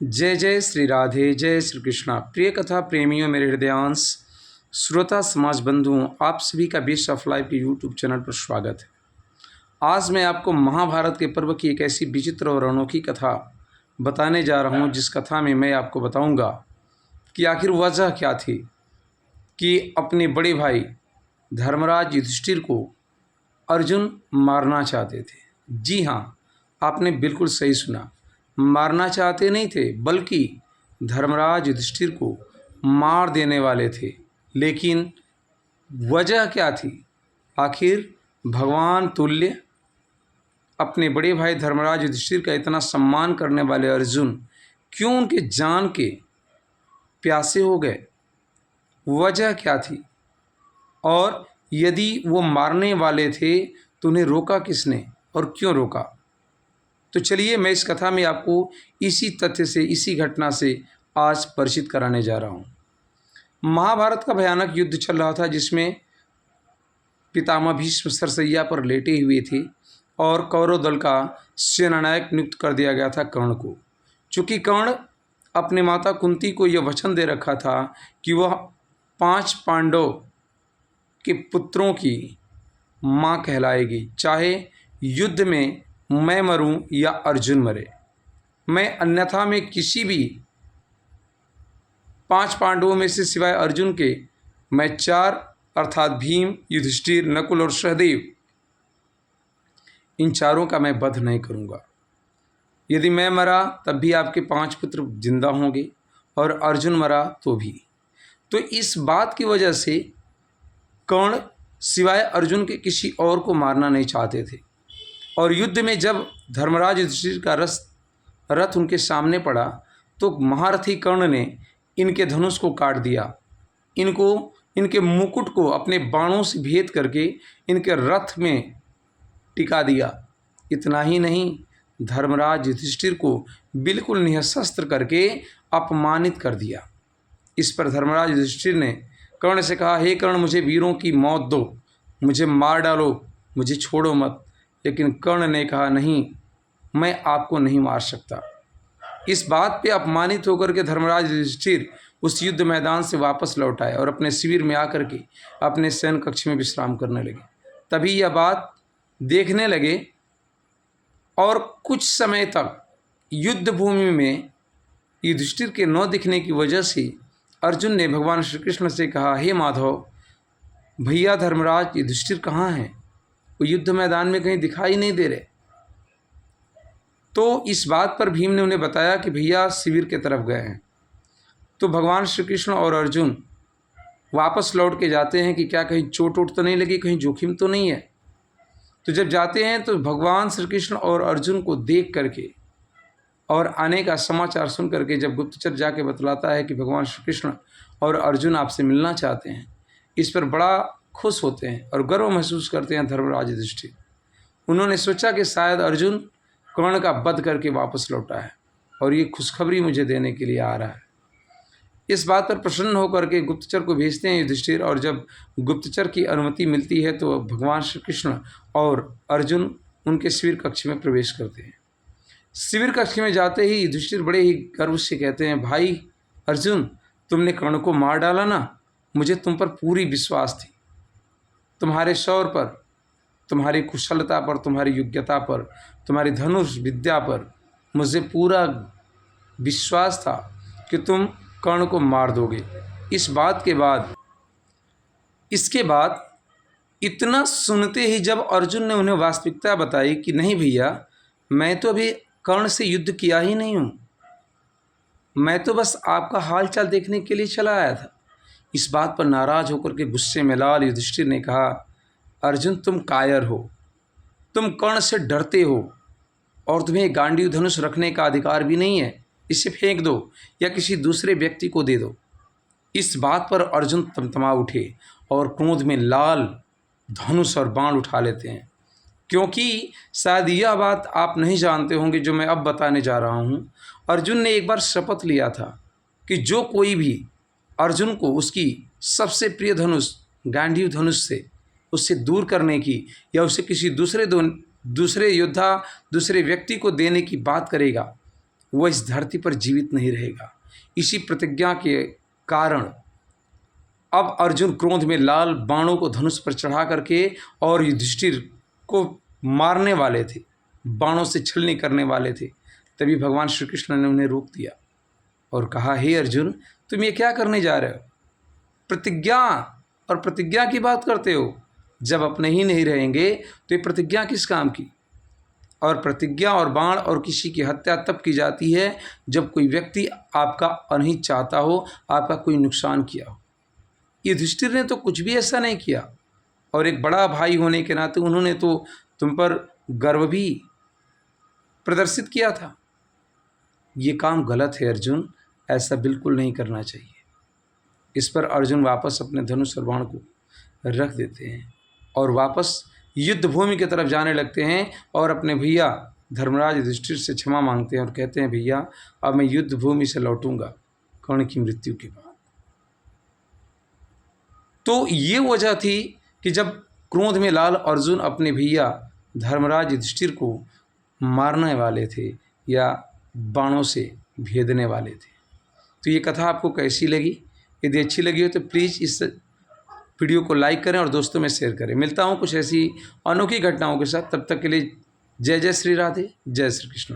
जय जय श्री राधे, जय श्री कृष्णा। प्रिय कथा प्रेमियों, मेरे हृदयांश श्रोता समाज बंधुओं, आप सभी का बेस्ट ऑफ लाइफ के यूट्यूब चैनल पर स्वागत है। आज मैं आपको महाभारत के पर्व की एक ऐसी विचित्र और अनोखी कथा बताने जा रहा हूँ, जिस कथा में मैं आपको बताऊँगा कि आखिर वजह क्या थी कि अपने बड़े भाई धर्मराज युधिष्ठिर को अर्जुन मारना चाहते थे। जी हाँ, आपने बिल्कुल सही सुना, मारना चाहते नहीं थे, बल्कि धर्मराज युधिष्ठिर को मार देने वाले थे। लेकिन वजह क्या थी? आखिर भगवान तुल्य अपने बड़े भाई धर्मराज युधिष्ठिर का इतना सम्मान करने वाले अर्जुन क्यों उनके जान के प्यासे हो गए? वजह क्या थी? और यदि वो मारने वाले थे तो उन्हें रोका किसने और क्यों रोका? तो चलिए, मैं इस कथा में आपको इसी तथ्य से, इसी घटना से आज परिचित कराने जा रहा हूँ। महाभारत का भयानक युद्ध चल रहा था, जिसमें पितामह भीष्म सरसैया पर लेटे हुए थे और कौरव दल का सेनानायक नियुक्त कर दिया गया था कर्ण को। चूँकि कर्ण अपने माता कुंती को यह वचन दे रखा था कि वह 5 पांडव के पुत्रों की माँ कहलाएगी, चाहे युद्ध में मैं मरूं या अर्जुन मरे। मैं अन्यथा में किसी भी 5 पांडवों में से सिवाय अर्जुन के मैं 4 अर्थात भीम, युधिष्ठिर, नकुल और सहदेव, इन चारों का मैं वध नहीं करूंगा। यदि मैं मरा तब भी आपके 5 पुत्र जिंदा होंगे और अर्जुन मरा तो भी। तो इस बात की वजह से कर्ण सिवाय अर्जुन के किसी और को मारना नहीं चाहते थे। और युद्ध में जब धर्मराज युधिष्ठिर का रथ उनके सामने पड़ा तो महारथी कर्ण ने इनके धनुष को काट दिया, इनके मुकुट को अपने बाणों से भेद करके इनके रथ में टिका दिया। इतना ही नहीं, धर्मराज युधिष्ठिर को बिल्कुल निःशस्त्र करके अपमानित कर दिया। इस पर धर्मराज युधिष्ठिर ने कर्ण से कहा, हे कर्ण, मुझे वीरों की मौत दो, मुझे मार डालो, मुझे छोड़ो मत। लेकिन कर्ण ने कहा, नहीं, मैं आपको नहीं मार सकता। इस बात पे अपमानित होकर के धर्मराज युधिष्ठिर उस युद्ध मैदान से वापस लौट आए और अपने शिविर में आकर के अपने शयन कक्ष में विश्राम करने लगे। तभी यह बात देखने लगे और कुछ समय तक युद्ध भूमि में युधिष्ठिर के न दिखने की वजह से अर्जुन ने भगवान श्री कृष्ण से कहा, हे माधव, भैया धर्मराज युधिष्ठिर कहाँ हैं? वो युद्ध मैदान में कहीं दिखाई नहीं दे रहे। तो इस बात पर भीम ने उन्हें बताया कि भैया शिविर के तरफ गए हैं। तो भगवान श्री कृष्ण और अर्जुन वापस लौट के जाते हैं कि क्या कहीं चोट वोट तो नहीं लगी, कहीं जोखिम तो नहीं है। तो जब जाते हैं तो भगवान श्री कृष्ण और अर्जुन को देख करके और आने का समाचार सुन करके जब गुप्तचर जाके बतलाता है कि भगवान श्री कृष्ण और अर्जुन आपसे मिलना चाहते हैं, इस पर बड़ा खुश होते हैं और गर्व महसूस करते हैं धर्मराज युधिष्ठिर। उन्होंने सोचा कि शायद अर्जुन कर्ण का वध करके वापस लौटा है और ये खुशखबरी मुझे देने के लिए आ रहा है। इस बात पर प्रसन्न होकर के गुप्तचर को भेजते हैं युधिष्ठिर, और जब गुप्तचर की अनुमति मिलती है तो भगवान श्री कृष्ण और अर्जुन उनके शिविर कक्ष में प्रवेश करते हैं। शिविर कक्ष में जाते ही युधिष्ठिर बड़े ही गर्व से कहते हैं, भाई अर्जुन, तुमने कर्ण को मार डाला ना, मुझे तुम पर पूरी विश्वास थी। तुम्हारे शौर्य पर, तुम्हारी कुशलता पर, तुम्हारी योग्यता पर, तुम्हारी धनुष विद्या पर मुझे पूरा विश्वास था कि तुम कर्ण को मार दोगे। इसके बाद इतना सुनते ही जब अर्जुन ने उन्हें वास्तविकता बताई कि नहीं भैया, मैं तो अभी कर्ण से युद्ध किया ही नहीं हूँ, मैं तो बस आपका हाल चाल देखने के लिए चला आया था। इस बात पर नाराज होकर के गुस्से में लाल युधिष्ठिर ने कहा, अर्जुन, तुम कायर हो, तुम कर्ण से डरते हो और तुम्हें गांडीव धनुष रखने का अधिकार भी नहीं है। इसे फेंक दो या किसी दूसरे व्यक्ति को दे दो। इस बात पर अर्जुन तमतमा उठे और क्रोध में लाल धनुष और बाण उठा लेते हैं। क्योंकि शायद यह बात आप नहीं जानते होंगे जो मैं अब बताने जा रहा हूँ। अर्जुन ने एक बार शपथ लिया था कि जो कोई भी अर्जुन को उसकी सबसे प्रिय धनुष गांडीव धनुष से उससे दूर करने की या उसे किसी दूसरे योद्धा, दूसरे व्यक्ति को देने की बात करेगा, वह इस धरती पर जीवित नहीं रहेगा। इसी प्रतिज्ञा के कारण अब अर्जुन क्रोध में लाल बाणों को धनुष पर चढ़ा करके और युधिष्ठिर को मारने वाले थे, बाणों से छलनी करने वाले थे। तभी भगवान श्री कृष्ण ने उन्हें रोक दिया और कहा, हे अर्जुन, तुम ये क्या करने जा रहे हो? प्रतिज्ञा और प्रतिज्ञा की बात करते हो। जब अपने ही नहीं रहेंगे तो ये प्रतिज्ञा किस काम की? और प्रतिज्ञा और बाण और किसी की हत्या तब की जाती है जब कोई व्यक्ति आपका अनहित चाहता हो, आपका कोई नुकसान किया हो। युधिष्ठिर ने तो कुछ भी ऐसा नहीं किया और एक बड़ा भाई होने के नाते उन्होंने तो तुम पर गर्व भी प्रदर्शित किया था। ये काम गलत है अर्जुन, ऐसा बिल्कुल नहीं करना चाहिए। इस पर अर्जुन वापस अपने धनुष और बाण को रख देते हैं और वापस युद्ध भूमि की तरफ जाने लगते हैं और अपने भैया धर्मराज युधिष्ठिर से क्षमा मांगते हैं और कहते हैं, भैया अब मैं युद्ध भूमि से लौटूंगा कर्ण की मृत्यु के बाद। तो ये वजह थी कि जब क्रोध में लाल अर्जुन अपने भैया धर्मराज युधिष्ठिर को मारने वाले थे या बाणों से भेदने वाले थे। तो ये कथा आपको कैसी लगी? यदि अच्छी लगी हो तो प्लीज़ इस वीडियो को लाइक करें और दोस्तों में शेयर करें। मिलता हूँ कुछ ऐसी अनोखी घटनाओं के साथ, तब तक के लिए जय जय श्री राधे, जय श्री कृष्ण।